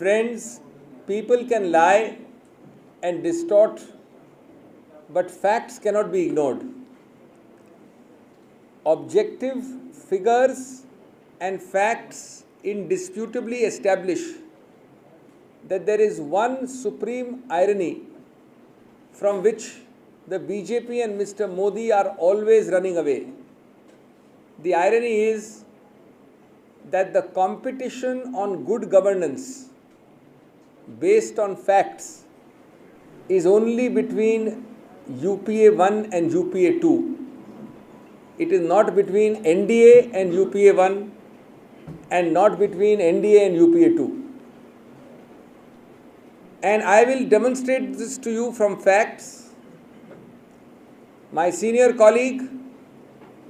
Friends, people can lie and distort, but facts cannot be ignored. Objective figures and facts indisputably establish that there is one supreme irony from which the BJP and Mr. Modi are always running away. The irony is that the competition on good governance based on facts is only between UPA 1 and UPA 2. It is not between NDA and UPA 1 and not between NDA and UPA 2. And I will demonstrate this to you from facts. My senior colleague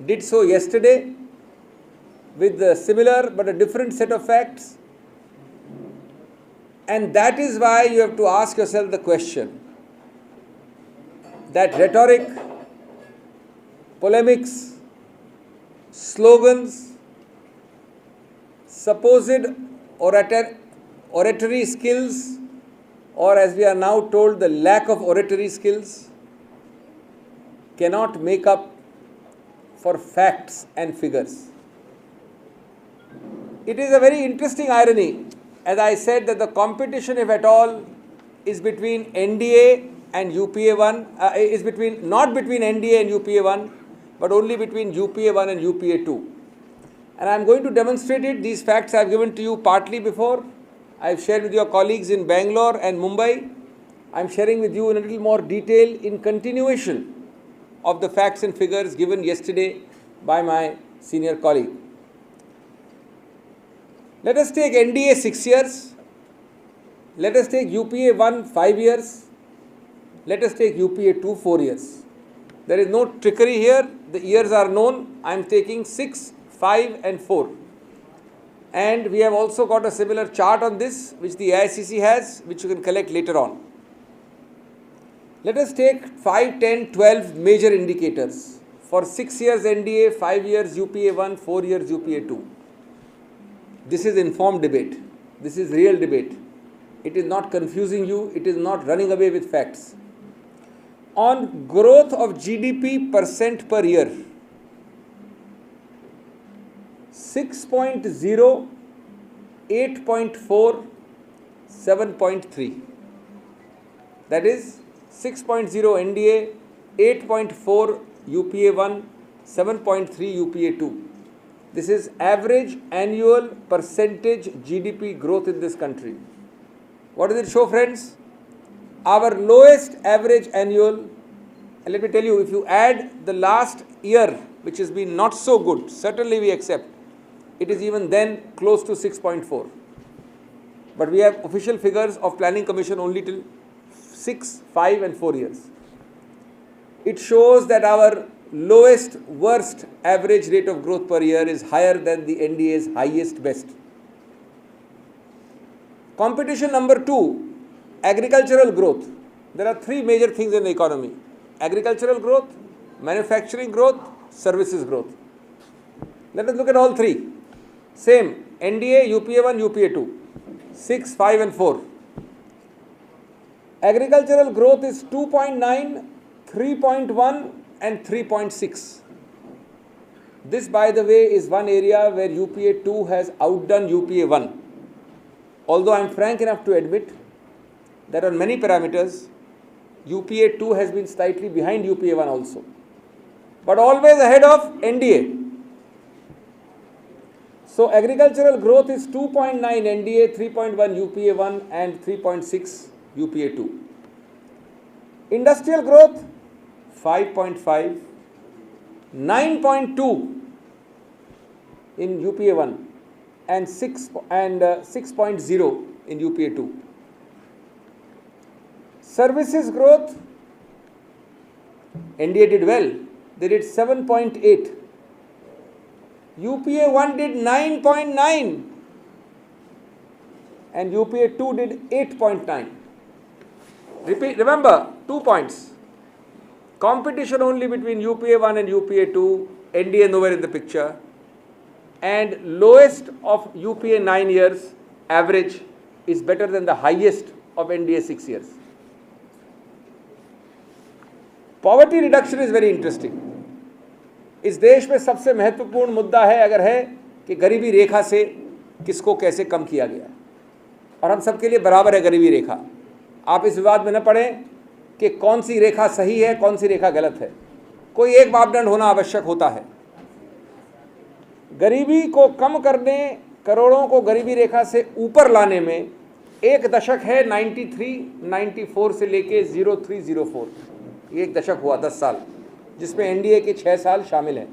did so yesterday with a similar but a different set of facts. And that is why you have to ask yourself the question that rhetoric, polemics, slogans, supposed oratory skills, or as we are now told, the lack of oratory skills, cannot make up for facts and figures. It is a very interesting irony, as I said, that the competition, if at all, is between NDA and UPA 1, not between NDA and UPA 1, but only between UPA 1 and UPA 2. And I am going to demonstrate it. These facts I have given to you partly before. I have shared with your colleagues in Bangalore and Mumbai. I am sharing with you in a little more detail in continuation of the facts and figures given yesterday by my senior colleague. Let us take NDA 6 years. Let us take UPA 1 5 years. Let us take UPA 2 4 years. There is no trickery here. The years are known. I am taking 6, 5 and 4. And we have also got a similar chart on this, which the AICC has, which you can collect later on. Let us take 5, 10, 12 major indicators. For 6 years NDA, 5 years UPA 1, 4 years UPA 2. This is informed debate. This is real debate. It is not confusing you. It is not running away with facts. On growth of GDP % per year, 6.0, 8.4, 7.3. That is 6.0 NDA, 8.4 UPA 1, 7.3 UPA 2. This is average annual percentage GDP growth in this country. What does it show, friends? Our lowest average annual, and let me tell you, if you add the last year, which has been not so good, certainly we accept, it is even then close to 6.4. But we have official figures of Planning Commission only till 6, 5 and 4 years. It shows that our lowest, worst average rate of growth per year is higher than the NDA's highest, best. Competition number 2, agricultural growth. There are 3 major things in the economy: agricultural growth, manufacturing growth, services growth. Let us look at all 3. Same, NDA, UPA 1, UPA 2, 6, 5 and 4. Agricultural growth is 2.9, 3.1 and 3.6. This, by the way, is one area where UPA 2 has outdone UPA 1. Although I am frank enough to admit that on many parameters, UPA 2 has been slightly behind UPA 1 also, but always ahead of NDA. So agricultural growth is 2.9 NDA, 3.1 UPA 1 and 3.6 UPA 2. Industrial growth 5.5, 9.2 in UPA 1 and 6.0 in UPA 2. Services growth, NDA did well. They did 7.8. UPA 1 did 9.9 and UPA 2 did 8.9. Repeat, remember, 2 points. Competition only between UPA 1 and UPA 2, NDA nowhere in the picture. And lowest of UPA 9 years, average is better than the highest of NDA 6 years. Poverty reduction is very interesting. इस देश में सबसे महत्वपूर्ण मुद्दा है अगर है कि गरीबी रेखा से किसको कैसे कम किया गया, और हम सबके लिए बराबर है गरीबी रेखा। आप इस विवाद में न पड़ें कि कौन सी रेखा सही है कौन सी रेखा गलत है, कोई एक मापदंड होना आवश्यक होता है। गरीबी को कम करने, करोड़ों को गरीबी रेखा से ऊपर लाने में एक दशक है 94 से लेके 0304, ये एक दशक हुआ 10 साल, जिसमें एनडीए के 6 साल शामिल हैं।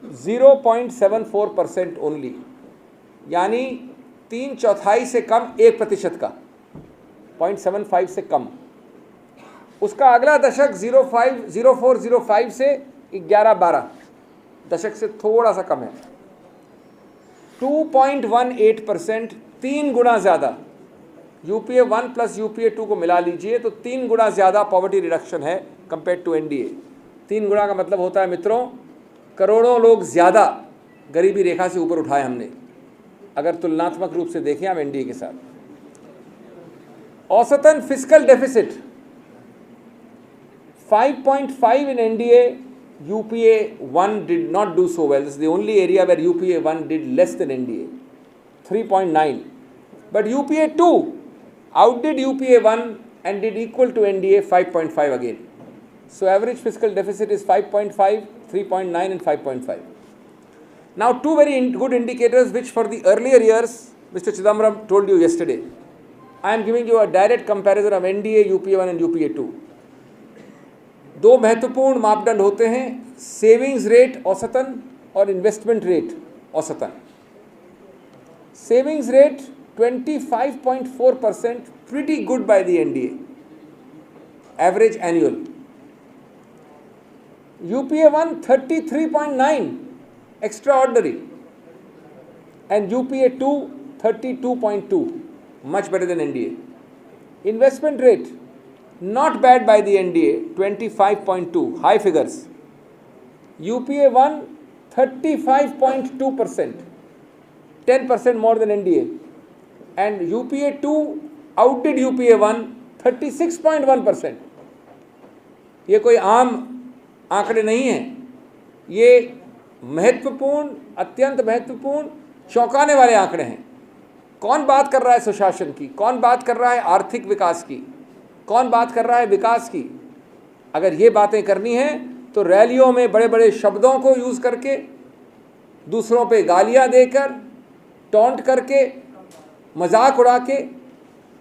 0.74% ओनली, यानी 3/4 से कम, 1% का, 0.75 से कम। उसका अगला दशक 0405 से 11-12 दशक से थोड़ा सा कम है। 2.18%, 3 गुना ज़्यादा। यूपीए 1 प्लस यूपीए 2 को मिला लीजिए तो 3 गुना ज़्यादा पॉवर्टी रिडक्शन है कंपेयर टू एनडीए। 3 गुना का मतलब होता है मित्रों, करोड़ों लोग ज़्यादा गरीबी रेखा से ऊपर उठाए हमने, अगर तुलनात्मक रूप से देखें हम एनडीए के साथ। औसतन fiscal deficit 5.5 in NDA, UPA 1 did not do so well. This is the only area where UPA 1 did less than NDA, 3.9. But UPA 2 outdid UPA 1 and did equal to NDA, 5.5 again. So average fiscal deficit is 5.5, 3.9 and 5.5. Now two very good indicators which for the earlier years Mr. Chidambaram told you yesterday. I am giving you a direct comparison of NDA, UPA 1 and UPA 2. दो महत्वपूर्ण मापदंड होते हैं, savings rate औसतन और investment rate औसतन। Savings rate 25.4%, pretty good by the NDA, average annual. UPA 1 33.9, extraordinary, and UPA 2 32.2, much better than NDA. Investment rate not bad by the NDA, 25.2, high figures. UPA 1 35.2%, 10% more than NDA, and UPA 2 outdid UPA 1 36.1%. ये कोई आम आंकड़े नहीं हैं, ये महत्वपूर्ण, अत्यंत महत्वपूर्ण, चौंकाने वाले आंकड़े हैं। कौन बात कर रहा है सुशासन की, कौन बात कर रहा है आर्थिक विकास की, कौन बात कर रहा है विकास की? अगर ये बातें करनी है तो रैलियों में बड़े बड़े शब्दों को यूज़ करके, दूसरों पे गालियां देकर, टॉन्ट करके, मजाक उड़ा के,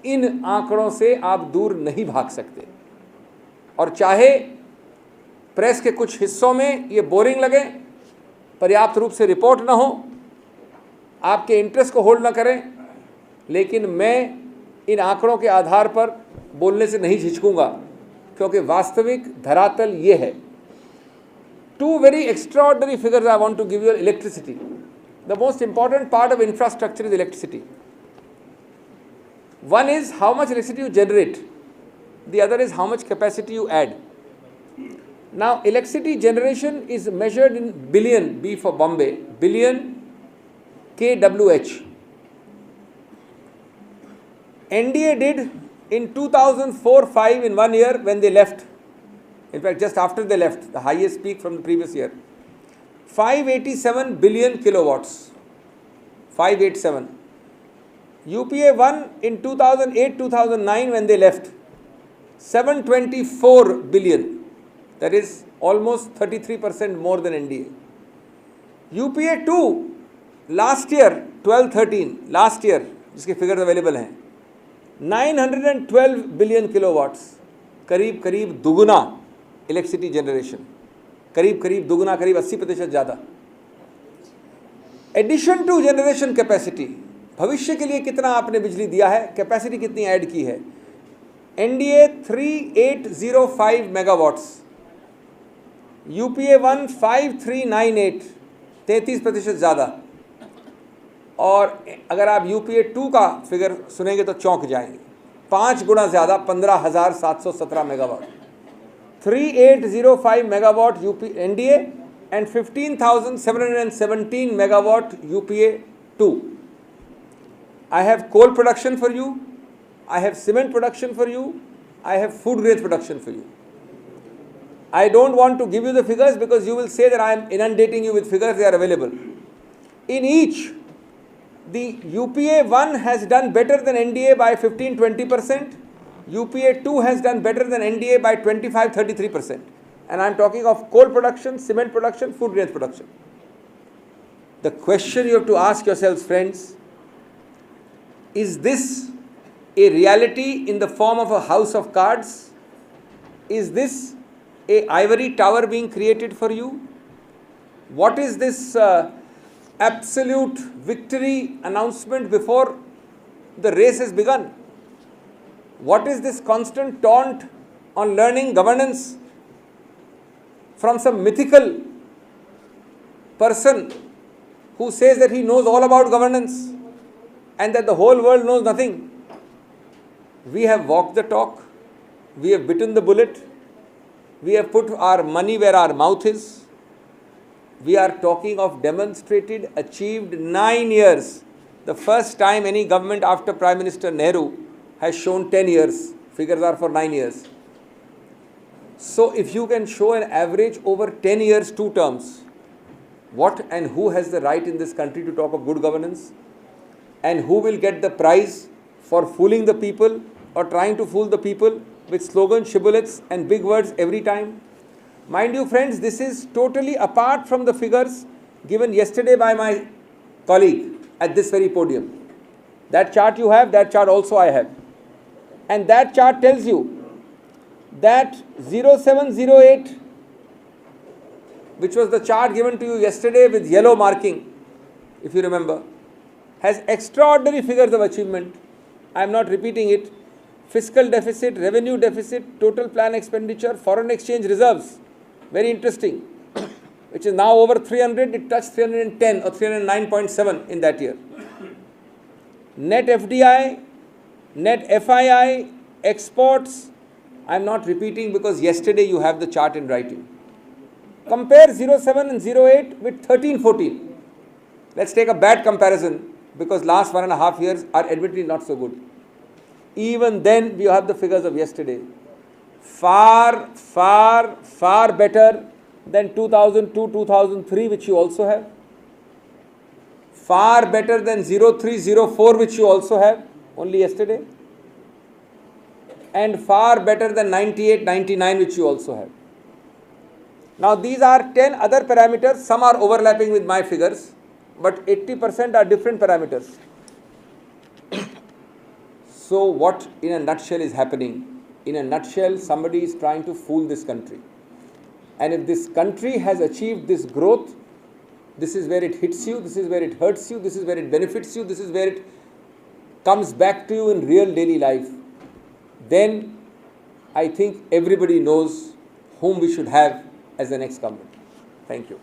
इन आंकड़ों से आप दूर नहीं भाग सकते। और चाहे प्रेस के कुछ हिस्सों में ये बोरिंग लगे, पर्याप्त रूप से रिपोर्ट ना हो, आपके इंटरेस्ट को होल्ड ना करें, लेकिन मैं इन आंकड़ों के आधार पर बोलने से नहीं झिझकूंगा, क्योंकि वास्तविक धरातल ये है। Two very extraordinary figures I want to give you. Electricity. The most important part of infrastructure is electricity. One is how much electricity you generate. The other is how much capacity you add. Now, electricity generation is measured in billion, B for Bombay, billion kWh. NDA did in 2004-05 in 1 year when they left, in fact just after they left, the highest peak from the previous year, 587 billion kilowatts, 587. UPA 1 in 2008-2009 when they left, 724 billion, that is almost 33% more than NDA. UPA 2 last year 12-13, last year जिसके figures available हैं, 912 billion kilowatts, करीब करीब दुगुना electricity generation, करीब करीब दुगुना, करीब 80% ज़्यादा। एडिशन टू जनरेशन कैपेसिटी, भविष्य के लिए कितना आपने बिजली दिया है, कैपेसिटी कितनी ऐड की है। एनडीए 3805 मेगावाट्स, यूपीए 1 5398, 33% ज़्यादा। और अगर आप यूपीए 2 का फिगर सुनेंगे तो चौंक जाएंगे, 5 गुना ज़्यादा, 15,717 megawatt. 3805 megawatt UP NDA and 15,717 megawatt UPA 2। I have coal production for you, I have cement production for you, I have food grade production for you. I don't want to give you the figures because you will say that I am inundating you with figures, they are available. In each, the UPA 1 has done better than NDA by 15-20%, UPA 2 has done better than NDA by 25-33%. And I am talking of coal production, cement production, food grade production. The question you have to ask yourselves, friends, is this a reality in the form of a house of cards? Is this a ivory tower being created for you? What is this absolute victory announcement before the race has begun? What is this constant taunt on learning governance from some mythical person who says that he knows all about governance and that the whole world knows nothing? We have walked the talk, we have bitten the bullet, we have put our money where our mouth is. We are talking of demonstrated, achieved 9 years. The first time any government after Prime Minister Nehru has shown 10 years. Figures are for 9 years. So if you can show an average over 10 years, 2 terms, what and who has the right in this country to talk of good governance? And who will get the prize for fooling the people or trying to fool the people with slogans, shibboleths and big words every time? Mind you, friends, this is totally apart from the figures given yesterday by my colleague at this very podium. That chart you have, that chart also I have. And that chart tells you that 0708, which was the chart given to you yesterday with yellow marking, if you remember, has extraordinary figures of achievement. I am not repeating it. Fiscal deficit, revenue deficit, total plan expenditure, foreign exchange reserves. Very interesting. Which is now over 300, it touched 310 or 309.7 in that year. Net FDI, net FII, exports. I am not repeating because yesterday you have the chart in writing. Compare 07 and 08 with 13-14. Let's take a bad comparison because last 1.5 years are admittedly not so good. Even then we have the figures of yesterday. Far, far, far better than 2002, 2003, which you also have. Far better than 03, 04, which you also have only yesterday. And far better than 98, 99, which you also have. Now these are 10 other parameters. Some are overlapping with my figures, but 80% are different parameters. So what in a nutshell is happening? In a nutshell, somebody is trying to fool this country. And if this country has achieved this growth, this is where it hits you, this is where it hurts you, this is where it benefits you, this is where it comes back to you in real daily life, then I think everybody knows whom we should have as the next government. Thank you.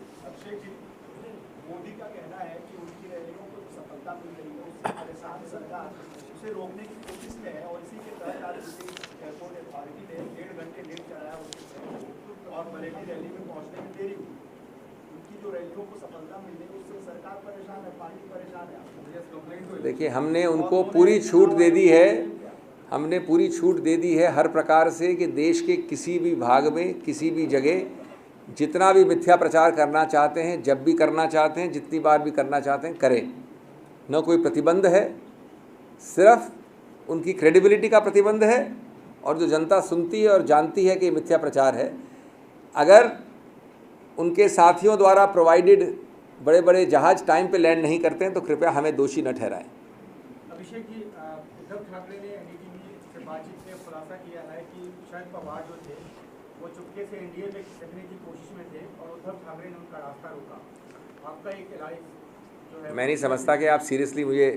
देखिए, हमने उनको पूरी छूट दे दी है, हमने पूरी छूट दे दी है हर प्रकार से कि देश के किसी भी भाग में, किसी भी जगह जितना भी मिथ्या प्रचार करना चाहते हैं, जब भी करना चाहते हैं, जितनी बार भी करना चाहते हैं, करें। न कोई प्रतिबंध है, सिर्फ उनकी क्रेडिबिलिटी का प्रतिबंध है और जो जनता सुनती है और जानती है कि मिथ्या प्रचार है, अगर उनके साथियों द्वारा प्रोवाइडेड बड़े बड़े जहाज टाइम पे लैंड नहीं करते हैं तो कृपया हमें दोषी न ठहराएं। अभिषेक जी, उद्धव ठाकरे ने एनडीटीवी से बातचीत में खुलासा किया है कि शरद पवार जो थे वो चुपके से एनडीए में सकने की कोशिश में थे और उद्धव ठाकरे ने उनका रास्ता रोका। आपका एक राय जो है, मैं नहीं समझता कि आप सीरियसली मुझे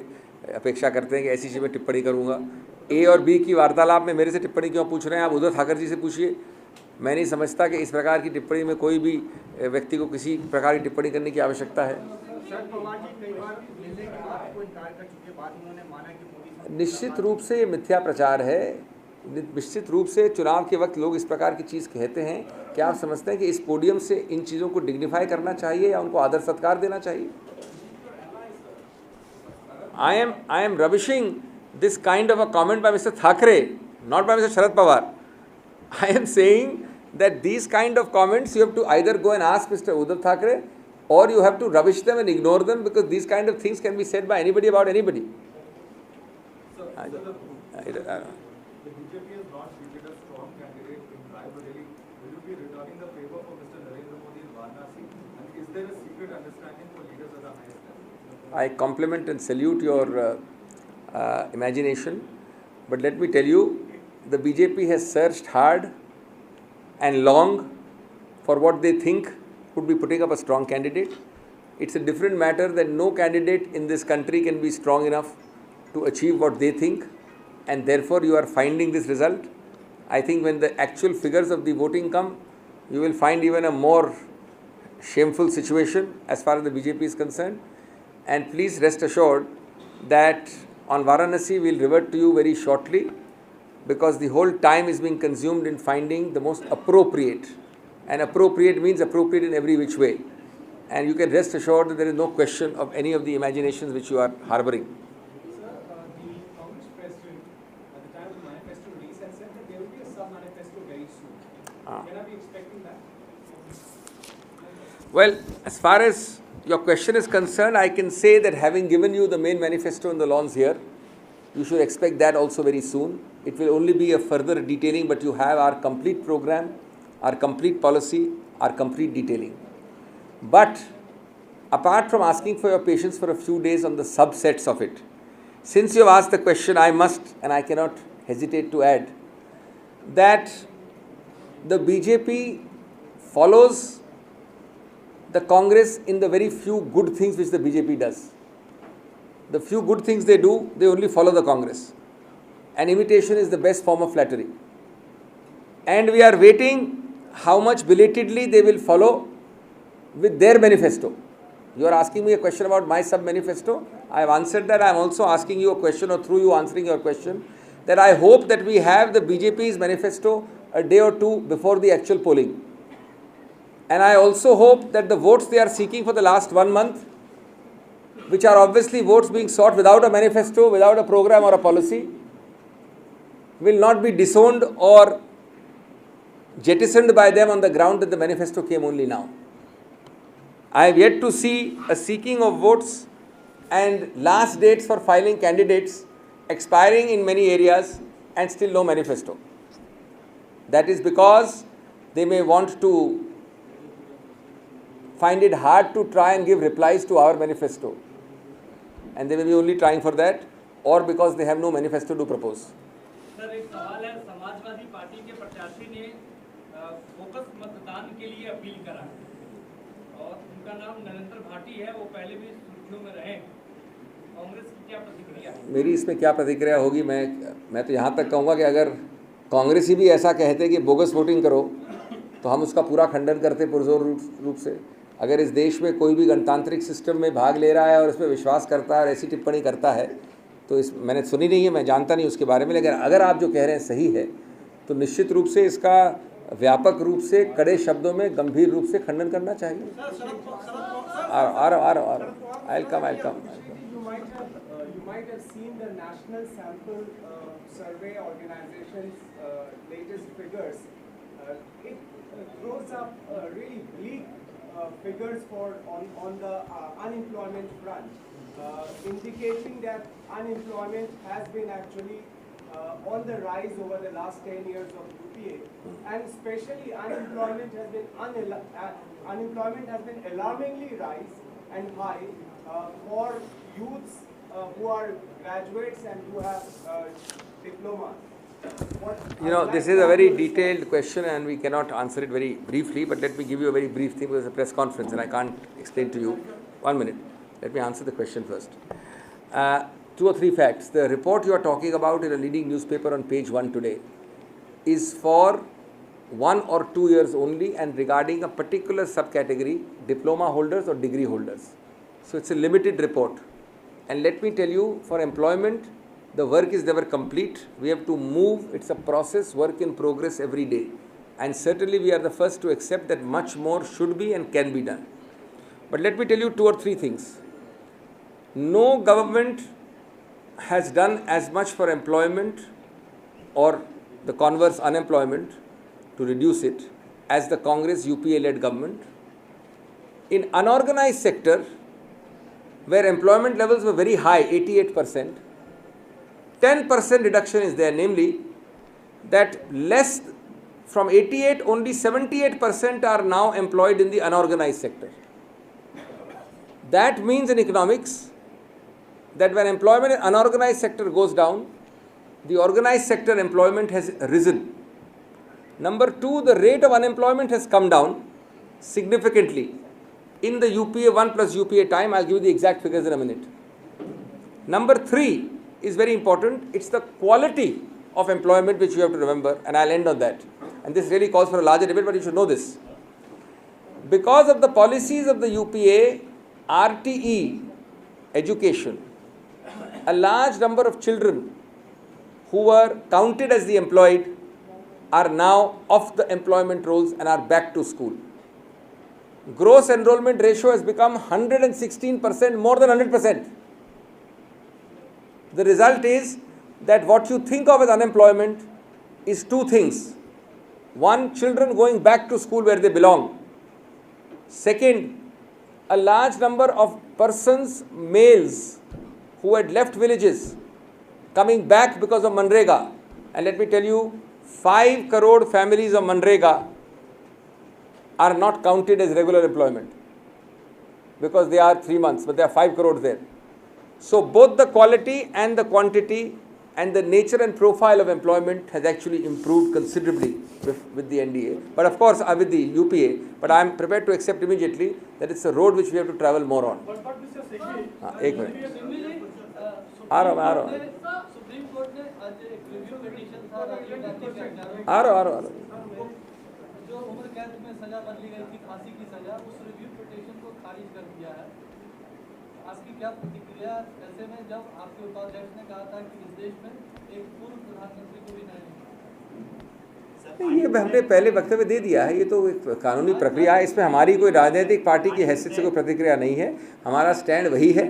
अपेक्षा करते हैं कि ऐसी चीज़ में टिप्पणी करूँगा। ए और बी की वार्तालाप में मेरे से टिप्पणी क्यों पूछ रहे हैं? आप उद्धव ठाकरे जी से पूछिए। मैं नहीं समझता कि इस प्रकार की टिप्पणी में कोई भी व्यक्ति को किसी प्रकार की टिप्पणी करने की आवश्यकता है। शरद पवार जी कई बार मिलने के बाद को इनकार कर चुके, बाद उन्होंने माना कि मोदी। निश्चित रूप से ये मिथ्या प्रचार है। निश्चित रूप से चुनाव के वक्त लोग इस प्रकार की चीज़ कहते हैं। क्या आप समझते हैं कि इस पोडियम से इन चीज़ों को डिग्निफाई करना चाहिए या उनको आदर सत्कार देना चाहिए? I am rubbishing this kind of a comment by Mr. Thackeray, not by Mr. Sharad Pawar. I am saying that these kind of comments you have to either go and ask Mr. Uddhav Thackeray, or you have to rubbish them and ignore them, because these kind of things can be said by anybody about anybody. So the BJP has not seated a strong candidate in Raebareli. Will you be returning the favor for Mr. Narendra Modi in Varanasi? And is there a secret understanding for leaders at the highest level? I compliment and salute your imagination, but let me tell you, the BJP has searched hard and long for what they think would be putting up a strong candidate. It's a different matter that no candidate in this country can be strong enough to achieve what they think, and therefore you are finding this result. I think when the actual figures of the voting come, you will find even a more shameful situation as far as the BJP is concerned. And please rest assured that on Varanasi we will revert to you very shortly, because the whole time is being consumed in finding the most appropriate, and appropriate means appropriate in every which way. And you can rest assured that there is no question of any of the imaginations which you are harboring. Sir, the Congress president at the time of the manifesto release had said that there will be a sub-manifesto very soon. Can I be expecting that? Well, as far as your question is concerned, I can say that having given you the main manifesto in the lawns here, you should expect that also very soon. It will only be a further detailing, but you have our complete program, our complete policy, our complete detailing. But apart from asking for your patience for a few days on the subsets of it, since you have asked the question, I must and I cannot hesitate to add that the BJP follows the Congress in the very few good things which the BJP does. The few good things they do, they only follow the Congress. And imitation is the best form of flattery. And we are waiting how much belatedly they will follow with their manifesto. You are asking me a question about my sub-manifesto. I have answered that. I am also asking you a question, or through you answering your question, that I hope that we have the BJP's manifesto a day or two before the actual polling. And I also hope that the votes they are seeking for the last 1 month, which are obviously votes being sought without a manifesto, without a program or a policy, will not be disowned or jettisoned by them on the ground that the manifesto came only now. I have yet to see a seeking of votes and last dates for filing candidates expiring in many areas and still no manifesto. That is because they may want to find it hard to try and give replies to our manifesto, and they may be only trying for that, or because they have no manifesto to propose. Sir एक सवाल है, Samajwadi party के प्रत्याशी ने focus मतदान के लिए appeal करा और उनका नाम नरेंद्र भाटी है, वो पहले भी सुर्खियों में रहे। कांग्रेस की क्या प्रतिक्रिया है? मेरी इसमें क्या प्रतिक्रिया होगी? मैं तो यहाँ तक कहूँगा कि अगर कांग्रेसी भी ऐसा कहते कि बोगस वोटिंग करो, तो हम उसका पूरा खंडन करते पुरजोर रूप से। अगर इस देश में कोई भी गणतांत्रिक सिस्टम में भाग ले रहा है और इसमें विश्वास करता है और ऐसी टिप्पणी करता है, तो इस मैंने सुनी नहीं है, मैं जानता नहीं उसके बारे में, लेकिन अगर आप जो कह रहे हैं सही है, तो निश्चित रूप से इसका व्यापक रूप से, कड़े शब्दों में, गंभीर रूप से खंडन करना चाहिए। I'll come. You might have seen the National Sample Survey Organization's latest figures. It throws up really bleak figures on the unemployment front, indicating that unemployment has been actually on the rise over the last 10 years of UPA, and especially unemployment has been alarmingly rise and high for youths who are graduates and who have diplomas. This is a very detailed question and we cannot answer it very briefly, but let me give you a very brief thing, because it's a press conference and I can't explain to you. 1 minute. Let me answer the question first. 2 or 3 facts. The report you are talking about in a leading newspaper on page 1 today is for 1 or 2 years only and regarding a particular subcategory, diploma holders or degree holders. So it's a limited report. And let me tell you, for employment, the work is never complete. We have to move. It's a process, work in progress every day. And certainly we are the first to accept that much more should be and can be done. But let me tell you 2 or 3 things. No government has done as much for employment or the converse unemployment to reduce it as the Congress UPA-led government. In unorganized sector, where employment levels were very high, 88%, 10% reduction is there, namely that less from 88, only 78% are now employed in the unorganized sector. That means in economics that when employment in unorganized sector goes down, the organized sector employment has risen. Number two, the rate of unemployment has come down significantly in the UPA 1 plus UPA time. I'll give you the exact figures in a minute. Number three is very important. It's the quality of employment which you have to remember, and I'll end on that. And this really calls for a larger debate, but you should know this. Because of the policies of the UPA, RTE education, a large number of children who were counted as the employed are now off the employment rolls and are back to school. Gross enrollment ratio has become 116%, more than 100%. The result is that what you think of as unemployment is two things. One, children going back to school where they belong. Second, a large number of persons, males, who had left villages, coming back because of Manrega. And let me tell you, 5 crore families of Manrega are not counted as regular employment because they are 3 months, but there are 5 crores there. So both the quality and the quantity and the nature and profile of employment has actually improved considerably with the NDA. But of course, with the UPA, but I am prepared to accept immediately that it's a road which we have to travel more on. But Mr. Singhvi, एक minute आ रहा हूँ supreme court ने आज एक review petition था राजीव गांधी के exam आ रहा जो उम्र कैद में सजा बदली गई थी, फांसी की सजा, उस रिव्यू पिटीशन को खारिज कर दिया है। आपकी क्या प्रतिक्रिया ऐसे में जब आपके उपाध्यक्ष ने कहा था कि इस देश में एक पूर्व प्रधानमंत्री को भी नहीं? ये हमने पहले वक्तव्य दे दिया है। ये तो एक कानूनी प्रक्रिया है, इसमें हमारी कोई राजनीतिक पार्टी की हैसियत से कोई प्रतिक्रिया नहीं है। हमारा स्टैंड वही है।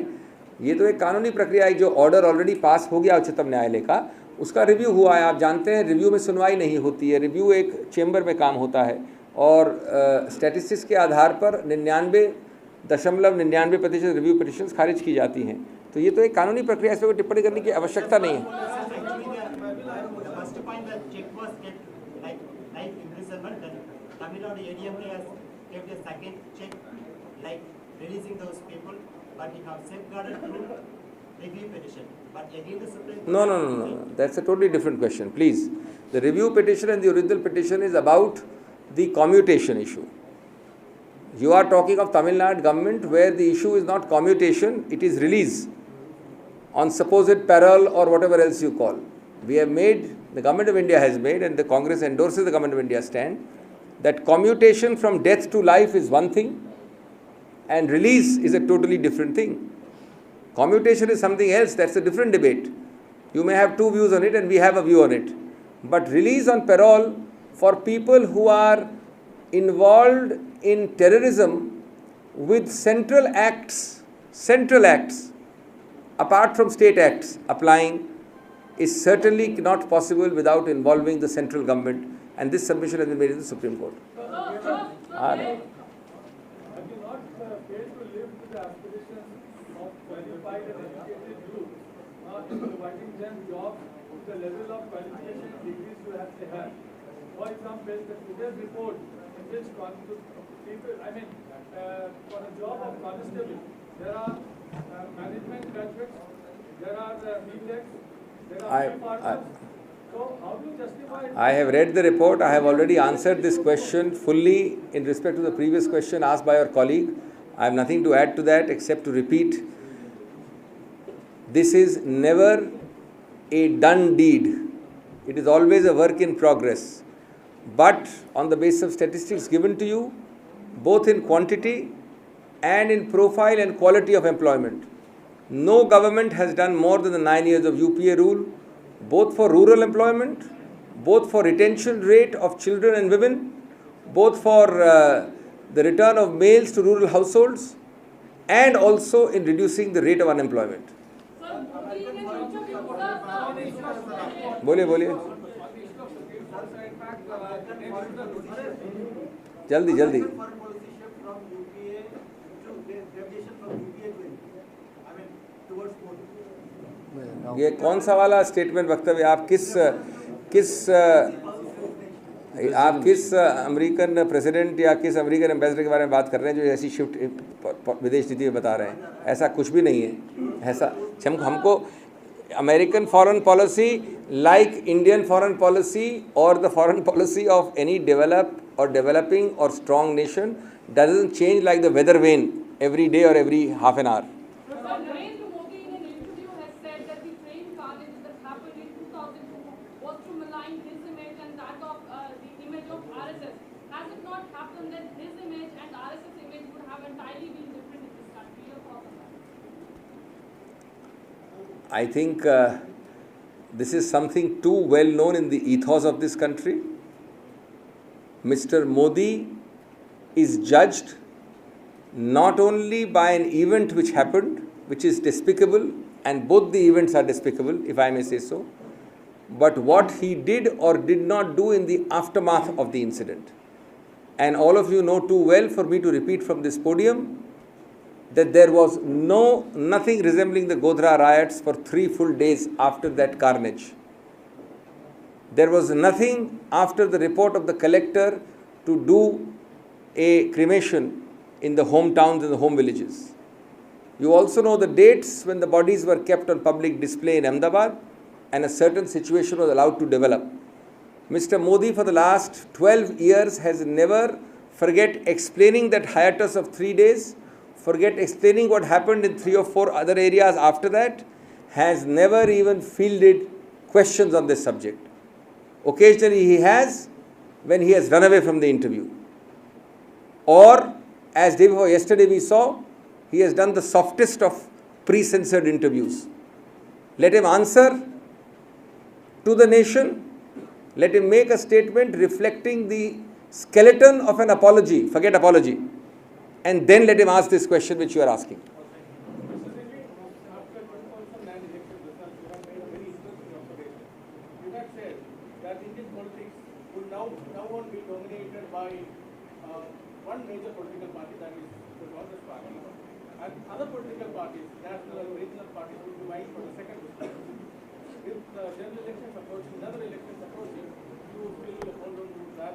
ये तो एक कानूनी प्रक्रिया है। जो ऑर्डर ऑलरेडी पास हो गया उच्चतम न्यायालय का, उसका रिव्यू हुआ है। आप जानते हैं रिव्यू में सुनवाई नहीं होती है, रिव्यू एक चेंबर में काम होता है और स्टैटिस्टिक्स के आधार पर 99.99% रिव्यू पिटिशंस खारिज की जाती हैं। तो ये तो एक कानूनी प्रक्रिया, इस पर कोई टिप्पणी करने की आवश्यकता नहीं है। No. That's a totally different question. Please, the review petition and the original petition is about the commutation issue. You are talking of Tamil Nadu government where the issue is not commutation, it is release on supposed parole or whatever else you call. We have made, the government of India has made, and the Congress endorses the government of India stand, that commutation from death to life is one thing and release is a totally different thing. Commutation is something else, that's a different debate. You may have two views on it and we have a view on it. But release on parole for people who are involved in terrorism with central acts, apart from state acts applying, is certainly not possible without involving the central government, and this submission has been made in the Supreme Court. Have you not failed to live to the aspirations of qualified and educated youth in providing them jobs to the level of qualification and degrees they have? For example, the today's report in which people, for a job of constable, there are management graduates, there are BTechs, there are partners. So how do you justify it? I have read the report. I have already answered this question fully in respect to the previous question asked by your colleague. I have nothing to add to that except to repeat. This is never a done deed. It is always a work in progress. But on the basis of statistics given to you, both in quantity and in profile and quality of employment, no government has done more than the 9 years of UPA rule, both for rural employment, both for retention rate of children and women, both for the return of males to rural households, and also in reducing the rate of unemployment. बोलिए बोलिए, जल्दी जल्दी। ये कौन सा वाला statement वक्तव्य, आप किस अमेरिकन प्रेसिडेंट या किस अमेरिकन एम्बेसडर के बारे में बात कर रहे हैं जो ऐसी शिफ्ट विदेश नीति में बता रहे हैं? ऐसा कुछ भी नहीं है। ऐसा हमको American foreign policy like Indian foreign policy or the foreign policy of any developed or developing or strong nation doesn't change like the weather when every day or every half an hour. Narendra Modi in an interview has said that the train carnage that happened in 2002 was to malign his image and that of the image of RSS. Has it not happened that his image and RSS image would have entirely been different in this country? Your thoughts on that? I think this is something too well known in the ethos of this country. Mr. Modi is judged not only by an event which happened, which is despicable, and both the events are despicable, if I may say so, but what he did or did not do in the aftermath of the incident. And all of you know too well for me to repeat from this podium that there was nothing resembling the Godhra riots for 3 full days after that carnage. There was nothing after the report of the collector to do a cremation in the hometowns and the home villages. You also know the dates when the bodies were kept on public display in Ahmedabad and a certain situation was allowed to develop. Mr. Modi for the last 12 years has never forget explaining that hiatus of 3 days, forget explaining what happened in 3 or 4 other areas after that, has never even fielded questions on this subject. Occasionally he has, when he has run away from the interview. Or as day before yesterday we saw, he has done the softest of pre-censored interviews. Let him answer to the nation. Let him make a statement reflecting the skeleton of an apology, forget apology, and then let him ask this question which you are asking. Specifically, after 2009 election results, you have made a very interesting observation. You had said that Indian politics would now on be dominated by one major political party, that is the Congress party, and other political parties, national and regional parties, will be vying for the second position. With general elections approaching, another elections approaching, you will hold on to that.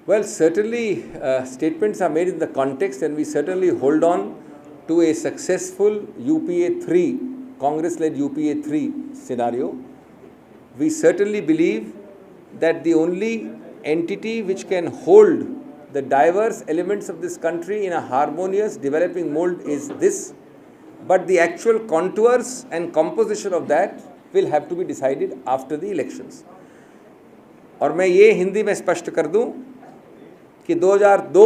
Well, certainly statements are made in the context, and we certainly hold on to a successful UPA 3, Congress-led UPA 3 scenario. We certainly believe that the only entity which can hold the diverse elements of this country in a harmonious developing mold is this, but the actual contours and composition of that will have to be decided after the elections. और मैं ये हिंदी में स्पष्ट कर दूं कि 2002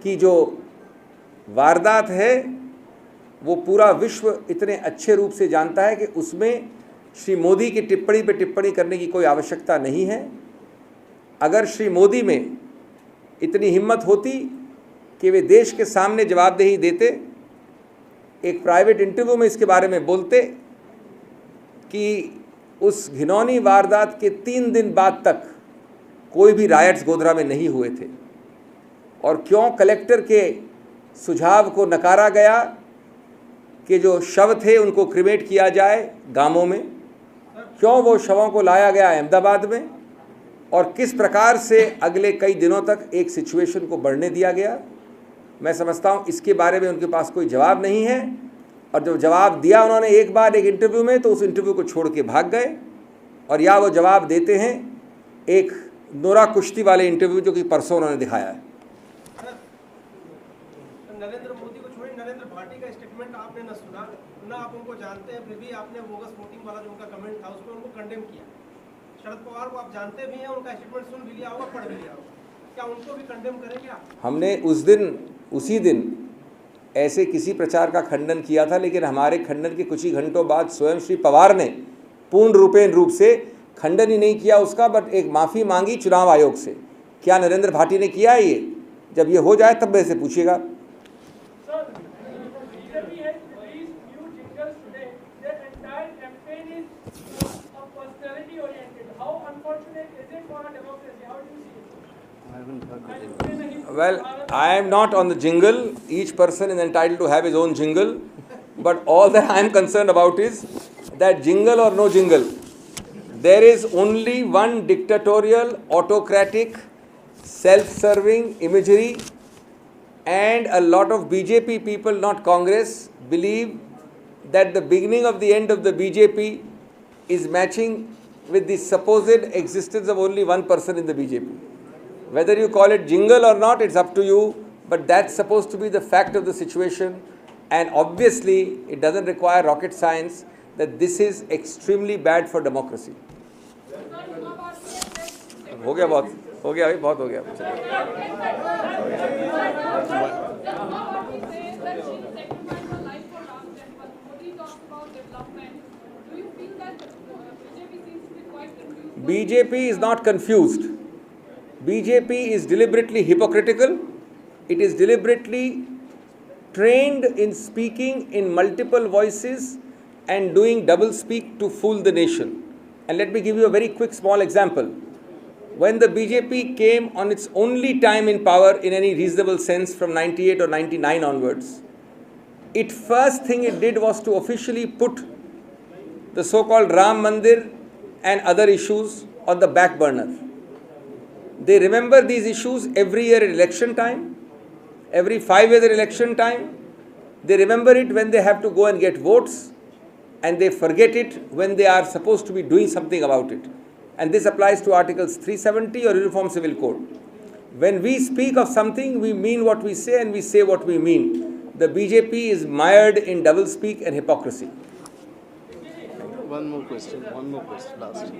की जो वारदात है वो पूरा विश्व इतने अच्छे रूप से जानता है कि उसमें श्री मोदी की टिप्पणी पे टिप्पणी करने की कोई आवश्यकता नहीं है। अगर श्री मोदी में इतनी हिम्मत होती कि वे देश के सामने जवाबदेही देते, एक प्राइवेट इंटरव्यू में इसके बारे में बोलते कि उस घिनौनी वारदात के 3 दिन बाद तक कोई भी रायट्स गोधरा में नहीं हुए थे, और क्यों कलेक्टर के सुझाव को नकारा गया कि जो शव थे उनको क्रिमेट किया जाए गांवों में, क्यों वो शवों को लाया गया अहमदाबाद में, और किस प्रकार से अगले कई दिनों तक एक सिचुएशन को बढ़ने दिया गया। मैं समझता हूँ इसके बारे में उनके पास कोई जवाब नहीं है, और जब जवाब दिया उन्होंने एक बार एक इंटरव्यू में, तो उस इंटरव्यू को छोड़ के भाग गए, और या वो जवाब देते हैं एक नोरा कुश्ती वाले इंटरव्यू जो कि परसों उन्होंने दिखाया है। नरेंद्र मोदी को छोड़िए, नरेंद्र भाटी का स्टेटमेंट आपने न सुना, न आप उनको जानते हैं, फिर भी आपने बोगस वोटिंग वाला जो उनका कमेंट था उस पर उनको कंडेम किया। शरद पवार को आप जानते भी हैं, उनका स्टेटमेंट सुन भी लिया होगा, पढ़ भी लिया होगा, क्या उनको भी कंडेम करेंगे आप? हमने उसी दिन ऐसे किसी प्रचार का खंडन किया था, लेकिन हमारे खंडन के कुछ ही घंटों बाद स्वयं श्री पवार ने पूर्ण रूप से खंडन ही नहीं किया उसका, बट एक माफ़ी मांगी चुनाव आयोग से। क्या नरेंद्र भाटी ने किया है ये? जब ये हो जाए तब मेरे से पूछिएगा। of personality oriented. How unfortunate is it for a democracy? How do you see it? Well, I am not on the jingle. Each person is entitled to have his own jingle. But all that I am concerned about is that jingle or no jingle, there is only one dictatorial, autocratic, self-serving imagery, and a lot of BJP people, not Congress, believe that the beginning of the end of the BJP is matching with the supposed existence of only one person in the BJP. Whether you call it jingle or not, it's up to you, but that's supposed to be the fact of the situation. And obviously, it doesn't require rocket science that this is extremely bad for democracy. हो गया बहुत हो गया बहुत हो गया BJP is not confused. BJP is deliberately hypocritical. It is deliberately trained in speaking in multiple voices and doing double speak to fool the nation. And let me give you a very quick small example. When the BJP came on its only time in power in any reasonable sense from 98 or 99 onwards, first thing it did was to officially put the so-called Ram Mandir and other issues on the back burner. They remember these issues every year at election time, every 5 years at election time. They remember it when they have to go and get votes, and they forget it when they are supposed to be doing something about it. And this applies to Articles 370 or Uniform Civil Code. When we speak of something, we mean what we say and we say what we mean. The BJP is mired in double speak and hypocrisy. One more question, last.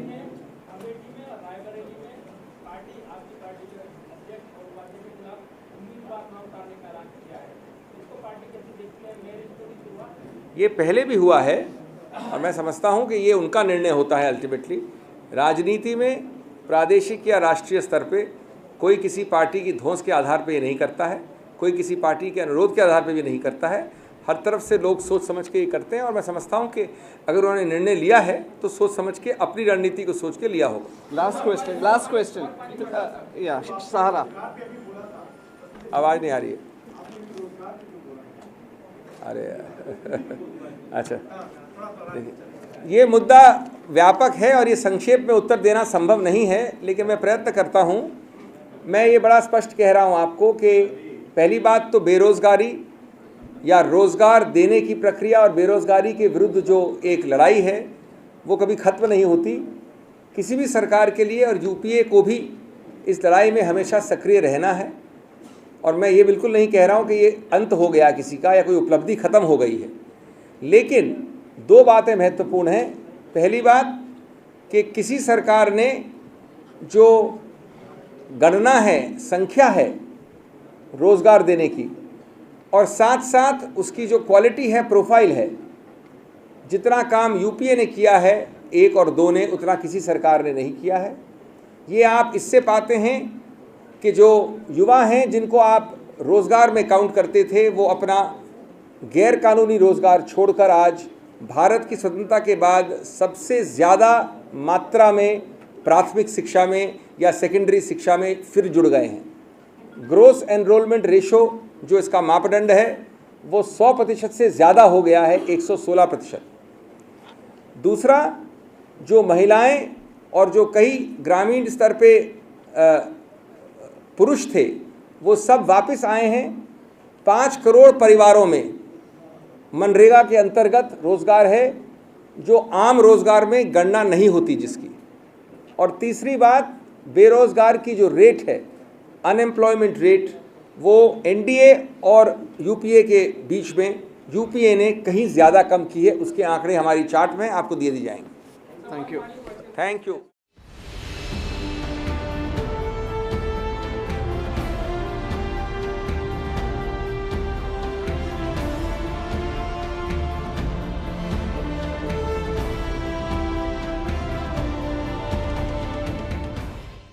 ये पहले भी हुआ है और मैं समझता हूँ कि ये उनका निर्णय होता है अल्टीमेटली। राजनीति में प्रादेशिक या राष्ट्रीय स्तर पे कोई किसी पार्टी की धौंस के आधार पे ये नहीं करता है, कोई किसी पार्टी के अनुरोध के आधार पे भी नहीं करता है। हर तरफ से लोग सोच समझ के ये करते हैं और मैं समझता हूँ कि अगर उन्होंने निर्णय लिया है तो सोच समझ के अपनी रणनीति को सोच के लिया होगा। लास्ट क्वेश्चन या सहारा, आवाज़ नहीं आ रही है। अरे अच्छा, देखिए ये मुद्दा व्यापक है और ये संक्षेप में उत्तर देना संभव नहीं है, लेकिन मैं प्रयत्न करता हूँ। मैं ये बड़ा स्पष्ट कह रहा हूँ आपको कि पहली बात तो बेरोज़गारी या रोज़गार देने की प्रक्रिया और बेरोज़गारी के विरुद्ध जो एक लड़ाई है वो कभी ख़त्म नहीं होती। किसी भी सरकार के लिए और यूपीए को भी इस लड़ाई में हमेशा सक्रिय रहना है। और मैं ये बिल्कुल नहीं कह रहा हूँ कि ये अंत हो गया किसी का या कोई उपलब्धि ख़त्म हो गई है, लेकिन दो बातें महत्वपूर्ण हैं। पहली बात कि किसी सरकार ने जो गणना है, संख्या है रोज़गार देने की, और साथ साथ उसकी जो क्वालिटी है, प्रोफाइल है, जितना काम यूपीए ने किया है 1 और 2 ने, उतना किसी सरकार ने नहीं किया है। ये आप इससे पाते हैं कि जो युवा हैं जिनको आप रोज़गार में काउंट करते थे, वो अपना गैर कानूनी रोज़गार छोड़कर आज भारत की स्वतंत्रता के बाद सबसे ज़्यादा मात्रा में प्राथमिक शिक्षा में या सेकेंडरी शिक्षा में फिर जुड़ गए हैं। ग्रोस एनरोलमेंट रेशो जो इसका मापदंड है वो 100% से ज़्यादा हो गया है, 116%। दूसरा, जो महिलाएं और जो कई ग्रामीण स्तर पे पुरुष थे वो सब वापस आए हैं। 5 करोड़ परिवारों में मनरेगा के अंतर्गत रोज़गार है जो आम रोज़गार में गणना नहीं होती जिसकी। और तीसरी बात, बेरोज़गार की जो रेट है, अनएम्प्लॉयमेंट रेट, वो एनडीए और यूपीए के बीच में यूपीए ने कहीं ज़्यादा कम की है। उसके आंकड़े हमारी चार्ट में आपको दिए दी जाएंगे। Thank you. Thank you.